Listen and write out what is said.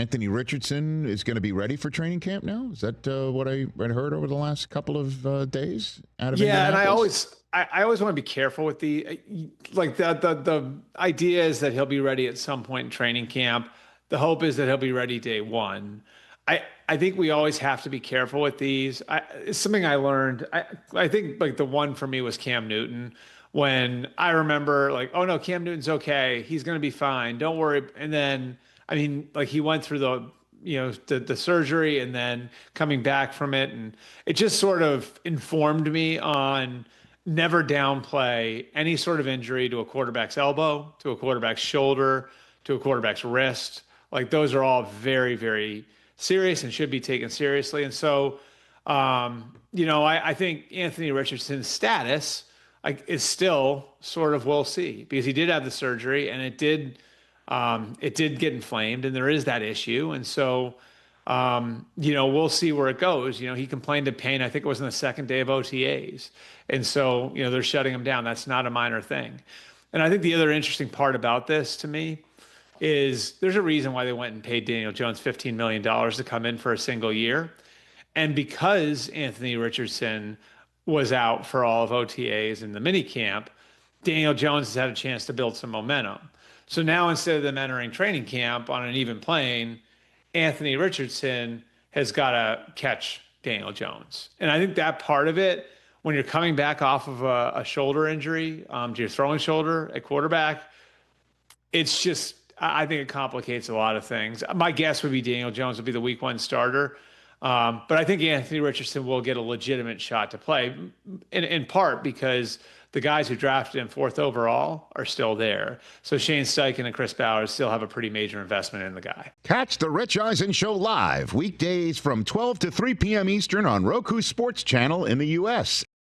Anthony Richardson is going to be ready for training camp now? Is that what I heard over the last couple of days out of Yeah, and Indianapolis? I always want to be careful with the idea is that he'll be ready at some point in training camp. The hope is that he'll be ready day one. I think we always have to be careful with these. It's something I learned. I think like the one for me was Cam Newton when I remember like, oh no, Cam Newton's okay. He's going to be fine. Don't worry. And then, I mean, like he went through the surgery and then coming back from it. And it just sort of informed me on never downplay any sort of injury to a quarterback's elbow, to a quarterback's shoulder, to a quarterback's wrist. Like those are all very, very serious and should be taken seriously. And so, I think Anthony Richardson's status is still sort of we'll see because he did have the surgery and it did get inflamed and there is that issue. And so, we'll see where it goes. He complained of pain. I think it was on the second day of OTAs. And so, they're shutting him down. That's not a minor thing. And I think the other interesting part about this to me is there's a reason why they went and paid Daniel Jones $15 million to come in for a single year. And because Anthony Richardson was out for all of OTAs and the mini camp, Daniel Jones has had a chance to build some momentum. So now instead of them entering training camp on an even plane, Anthony Richardson has got to catch Daniel Jones. And I think that part of it, when you're coming back off of a shoulder injury to your throwing shoulder at quarterback, it's just, I think it complicates a lot of things. My guess would be Daniel Jones will be the week one starter. But I think Anthony Richardson will get a legitimate shot to play, in part because the guys who drafted him fourth overall are still there. So Shane Steichen and Chris Bowers still have a pretty major investment in the guy. Catch the Rich Eisen Show live weekdays from 12 to 3 p.m. Eastern on Roku Sports Channel in the U.S.